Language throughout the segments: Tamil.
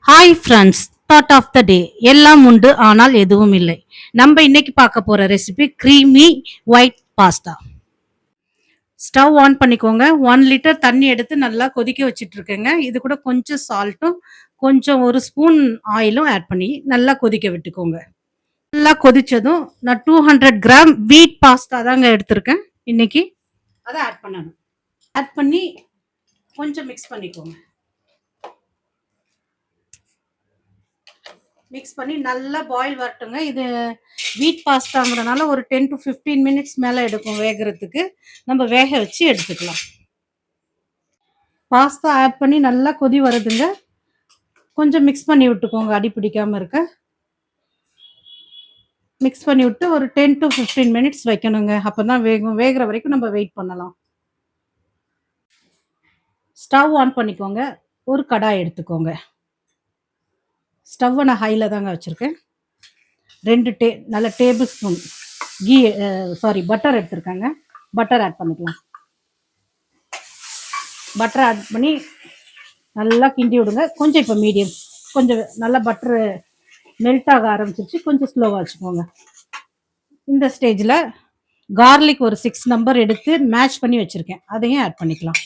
Hi friends, thought of the day. எல்லாம் உண்டு ஆனால் எதுவும் இல்லை. நம்ம இன்னைக்கு பார்க்க போற recipe creamy white pasta. Stove on பண்ணிக்கோங்க. 1 லிட்டர் தண்ணி எடுத்து நல்லா கொதிக்க வச்சுட்டு இருக்கேங்க. இது கூட கொஞ்சம் சால்ட்டும் கொஞ்சம் ஒரு ஸ்பூன் ஆயிலும் ஆட் பண்ணி நல்லா கொதிக்க விட்டுக்கோங்க. நல்லா கொதிச்சதும் நான் 200 கிராம் வீட் பாஸ்தா தாங்க எடுத்திருக்கேன் இன்னைக்கு. அதை ஆட் பண்ணணும். ஆட் பண்ணி கொஞ்சம் மிக்ஸ் பண்ணிக்கோங்க. மிக்ஸ் பண்ணி நல்லா பாயில் வரட்டுங்க. இது வீட் பாஸ்தாங்கிறனால ஒரு 10 to 15 மினிட்ஸ் மேலே எடுக்கும் வேகிறதுக்கு. நம்ம வேக வச்சு எடுத்துக்கலாம். பாஸ்தா ஆட் பண்ணி நல்லா கொதி வருதுங்க. கொஞ்சம் மிக்ஸ் பண்ணி விட்டுக்கோங்க, அடி பிடிக்காம இருக்க. மிக்ஸ் பண்ணி விட்டு ஒரு 10 to 15 மினிட்ஸ் வைக்கணுங்க. அப்பதான் வேகும். வேகிற வரைக்கும் நம்ம வெயிட் பண்ணலாம். ஸ்டவ் ஆன் பண்ணிக்கோங்க. ஒரு கடாய் எடுத்துக்கோங்க. ஸ்டவ்வை நான் ஹையில் தாங்க வச்சுருக்கேன். 2 நல்ல டேபிள் ஸ்பூன் பட்டர் எடுத்துருக்காங்க. பட்டர் ஆட் பண்ணிக்கலாம். பட்டர் ஆட் பண்ணி நல்லா கிண்டி விடுங்க. கொஞ்சம் இப்போ மீடியம், கொஞ்சம் நல்லா பட்டரு மெல்ட் ஆக ஆரம்பிச்சிருச்சு. கொஞ்சம் ஸ்லோவாக வச்சுக்கோங்க. இந்த ஸ்டேஜில் கார்லிக் ஒரு 6 நம்பர் எடுத்து மேஷ் பண்ணி வச்சுருக்கேன், அதையும் ஆட் பண்ணிக்கலாம்.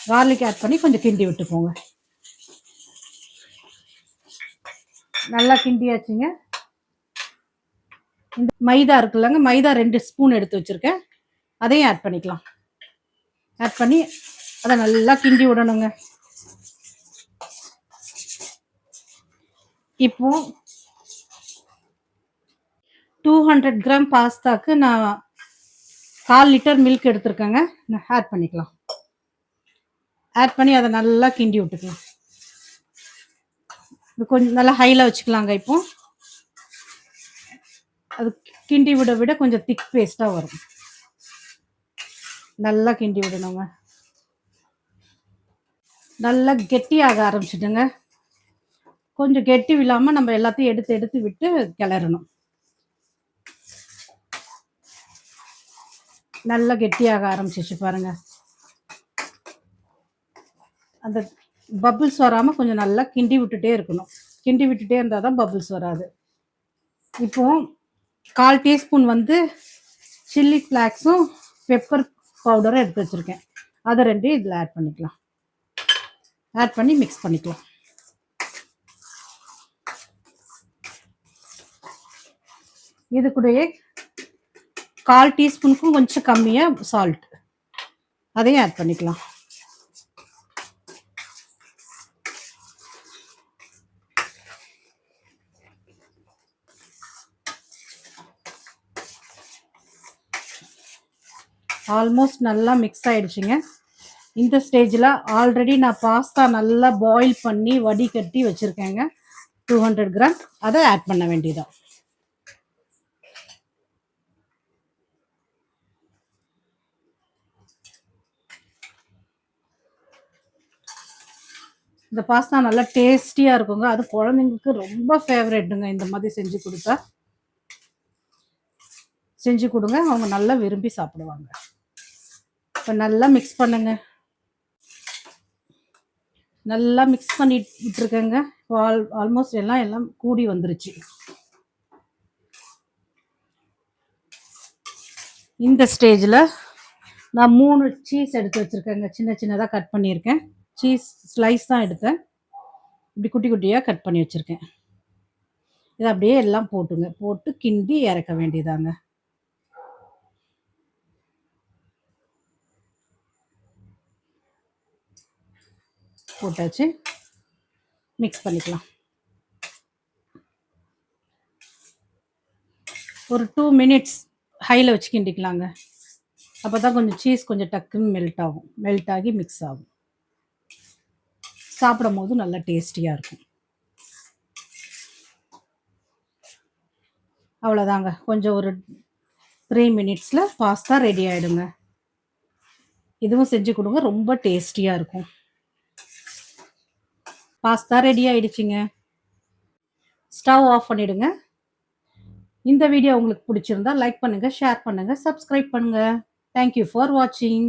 கார்லிக் ஆட் பண்ணி கொஞ்சம் கிண்டி விட்டுக்கோங்க. நல்லா கிண்டியாச்சுங்க. இந்த மைதா இருக்குல்லங்க, மைதா 2 ஸ்பூன் எடுத்து வச்சுருக்கேன், அதையும் ஆட் பண்ணிக்கலாம். ஆட் பண்ணி அதை நல்லா கிண்டி விடணுங்க. இப்போ 200 கிராம் பாஸ்தாக்கு நான் 1/4 லிட்டர் மில்க் எடுத்துருக்கேங்க. நான் ஆட் பண்ணிக்கலாம். ஆட் பண்ணி அதை நல்லா கிண்டி விட்டுக்கலாம். இது கொஞ்சம் நல்லா ஹையில் வச்சுக்கலாங்க. இப்போ அது கிண்டி விட விட கொஞ்சம் திக் பேஸ்ட்டாக வரும். நல்லா கிண்டி விடணுங்க. நல்லா கெட்டியாக ஆரம்பிச்சிடுங்க. கொஞ்சம் கெட்டி இல்லாமல் நம்ம எல்லாத்தையும் எடுத்து எடுத்து விட்டு கிளறணும். நல்லா கெட்டியாக ஆரம்பிச்சிச்சு பாருங்க. அந்த பபிள்ஸ் வராமல் கொஞ்சம் நல்லா கிண்டி விட்டுட்டே இருக்கணும். கிண்டி விட்டுட்டே இருந்தால் தான் பபிள்ஸ் வராது. இப்போ 1/4 டீஸ்பூன் சில்லி ஃப்ளாக்ஸும் பெப்பர் பவுடரும் எடுத்து வச்சுருக்கேன். அதை 2 இதில் ஆட் பண்ணிக்கலாம். ஆட் பண்ணி மிக்ஸ் பண்ணிக்கலாம். இது கூடயே 1/4 டீஸ்பூனுக்கும் கொஞ்சம் கம்மியாக சால்ட், அதையும் ஆட் பண்ணிக்கலாம். ஆல்மோஸ்ட் நல்லா மிக்ஸ் ஆகிடுச்சிங்க. இந்த ஸ்டேஜில் ஆல்ரெடி நான் பாஸ்தா நல்லா பாயில் பண்ணி வடிகட்டி வச்சுருக்கேங்க, 200 கிராம். அதை ஆட் பண்ண வேண்டியதான். இந்த பாஸ்தா நல்லா டேஸ்டியாக இருக்குங்க. அது குழந்தைங்களுக்கு ரொம்ப ஃபேவரேட்டுங்க. இந்த மாதிரி செஞ்சு கொடுங்க, அவங்க நல்லா விரும்பி சாப்பிடுவாங்க. இப்போ நல்லா மிக்ஸ் பண்ணுங்க. நல்லா மிக்ஸ் பண்ணிட்டு இருக்கேங்க. ஆல்மோஸ்ட் எல்லாம் கூடி வந்துருச்சு. இந்த ஸ்டேஜில் நான் 3 சீஸ் எடுத்து வச்சுருக்கேங்க. சின்ன சின்னதாக கட் பண்ணியிருக்கேன். சீஸ் ஸ்லைஸ் தான் எடுத்தேன். இப்படி குட்டி குட்டியாக கட் பண்ணி வச்சுருக்கேன். இதை அப்படியே எல்லாம் போட்டு கிண்டி இறக்க வேண்டியதாங்க. போட்டாச்சு. மிக்ஸ் பண்ணிக்கலாம். ஒரு 2 மினிட்ஸ் ஹையில் வச்சு கிண்டிக்கலாங்க. அப்போ தான் கொஞ்சம் சீஸ் கொஞ்சம் டக்குன்னு மெல்ட் ஆகி மிக்ஸ் ஆகும். சாப்பிடும் போது நல்லா டேஸ்டியாக இருக்கும். அவ்வளோதாங்க. கொஞ்சம் ஒரு 3 மினிட்ஸில் பாஸ்தா ரெடி ஆகிடுங்க. இதுவும் செஞ்சு கொடுங்க, ரொம்ப டேஸ்டியாக இருக்கும். பாஸ்தா ரெடி ஆகிடுச்சிங்க. ஸ்டவ் ஆஃப் பண்ணிவிடுங்க. இந்த வீடியோ உங்களுக்கு பிடிச்சிருந்தா லைக் பண்ணுங்கள், ஷேர் பண்ணுங்கள், சப்ஸ்கிரைப் பண்ணுங்கள். தேங்க்யூ ஃபார் வாட்சிங்.